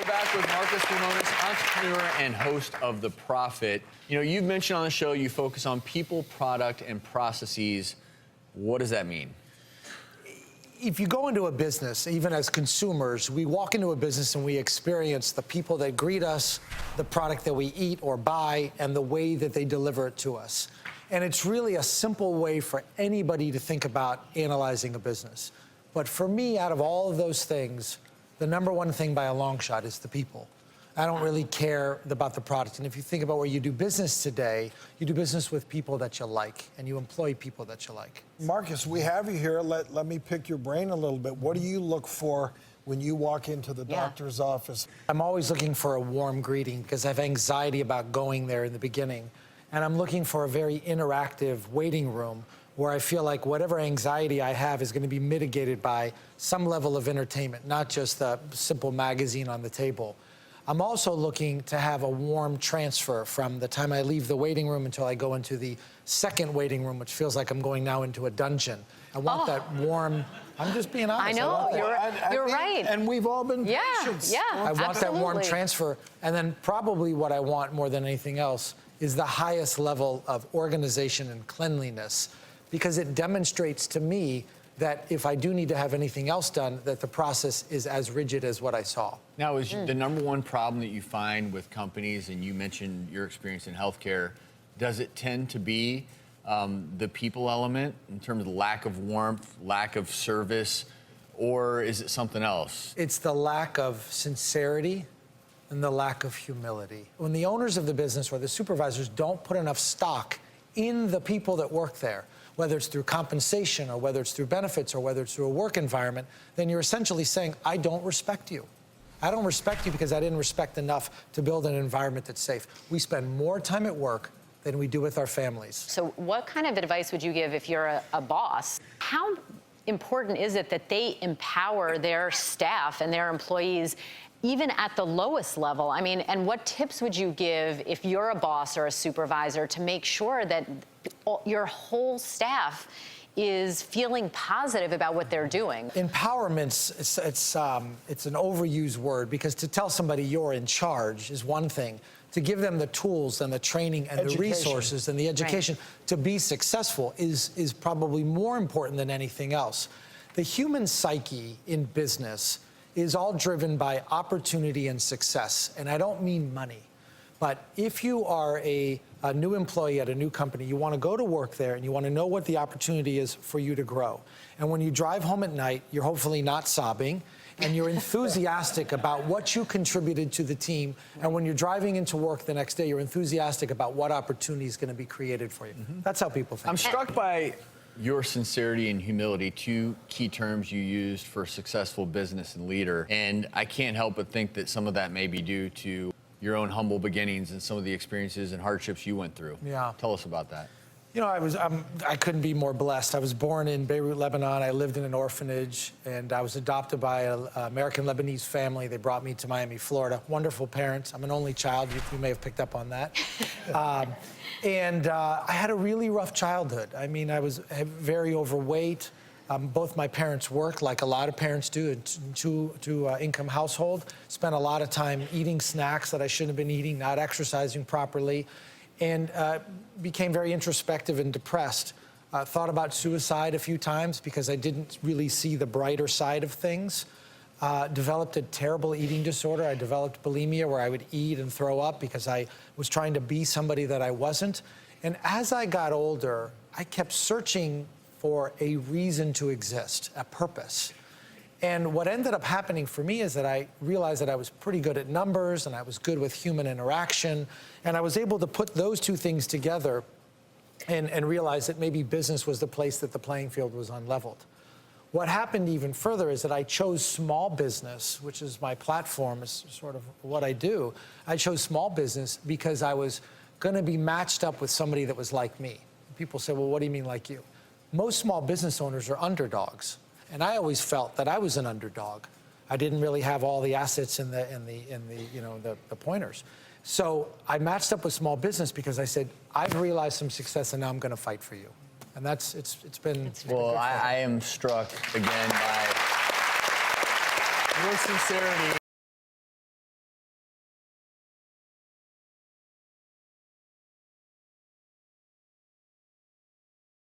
We're back with Marcus Lemonis, entrepreneur and host of The Profit. You know, you've mentioned on the show you focus on people, product, and processes. What does that mean? If you go into a business, even as consumers, we walk into a business and we experience the people that greet us, the product that we eat or buy, and the way that they deliver it to us. And it's really a simple way for anybody to think about analyzing a business. But for me, out of all of those things, the number one thing by a long shot is the people. I don't really care about the product. And if you think about where you do business today, you do business with people that you like, and you employ people that you like. Marcus, we have you here. Let me pick your brain a little bit. What do you look for when you walk into the doctor's office? I'm always looking for a warm greeting because I have anxiety about going there in the beginning. And I'm looking for a very interactive waiting room where I feel like whatever anxiety I have is going to be mitigated by some level of entertainment, not just a simple magazine on the table. I'm also looking to have a warm transfer from the time I leave the waiting room until I go into the second waiting room, which feels like I'm going now into a dungeon. I want that warm, I'm just being honest. I know, you're right. And we've all been patients. Yeah, I want that warm transfer. And then probably what I want more than anything else is the highest level of organization and cleanliness, because it demonstrates to me that if I do need to have anything else done, that the process is as rigid as what I saw. Now, is the number one problem that you find with companies, and you mentioned your experience in healthcare, does it tend to be the people element in terms of the lack of warmth, lack of service, or is it something else? It's the lack of sincerity and the lack of humility. When the owners of the business or the supervisors don't put enough stock in the people that work there, whether it's through compensation or whether it's through benefits or whether it's through a work environment, then you're essentially saying, I don't respect you. I don't respect you because I didn't respect enough to build an environment that's safe. We spend more time at work than we do with our families. So what kind of advice would you give if you're a boss? How important is it that they empower their staff and their employees even at the lowest level? I mean, and what tips would you give if you're a boss or a supervisor to make sure that your whole staff is feeling positive about what they're doing? Empowerment, it's an overused word, because to tell somebody you're in charge is one thing. To give them the tools and the training and the resources and the education to be successful is probably more important than anything else. The human psyche in business is all driven by opportunity and success. And I don't mean money. But if you are a new employee at a new company, you want to go to work there and you want to know what the opportunity is for you to grow. And when you drive home at night, you're hopefully not sobbing, and you're enthusiastic about what you contributed to the team. And when you're driving into work the next day, you're enthusiastic about what opportunity is going to be created for you. That's how people think. I'm struck by your sincerity and humility, two key terms you used for successful business and leader. And I can't help but think that some of that may be due to your own humble beginnings and some of the experiences and hardships you went through. Yeah. Tell us about that. You know, I couldn't be more blessed. I was born in Beirut, Lebanon. I lived in an orphanage, and I was adopted by an American-Lebanese family. They brought me to Miami, Florida. Wonderful parents. I'm an only child. You may have picked up on that. And I had a really rough childhood. I mean, I was very overweight. Both my parents worked, like a lot of parents do, in two-income household. Spent a lot of time eating snacks that I shouldn't have been eating, not exercising properly, and became very introspective and depressed. Thought about suicide a few times because I didn't really see the brighter side of things. Developed a terrible eating disorder. I developed bulimia, where I would eat and throw up because I was trying to be somebody that I wasn't. And as I got older, I kept searching for a reason to exist, a purpose. And what ended up happening for me is that I realized that I was pretty good at numbers and I was good with human interaction. And I was able to put those two things together and realize that maybe business was the place that the playing field was unleveled. What happened even further is that I chose small business, which is my platform, is sort of what I do. I chose small business because I was going to be matched up with somebody that was like me. People say, well, what do you mean like you? Most small business owners are underdogs, and I always felt that I was an underdog. I didn't really have all the assets in the pointers. So I matched up with small business because I said, I've realized some success, and now I'm going to fight for you. And it's been. Well, I am struck again by your sincerity.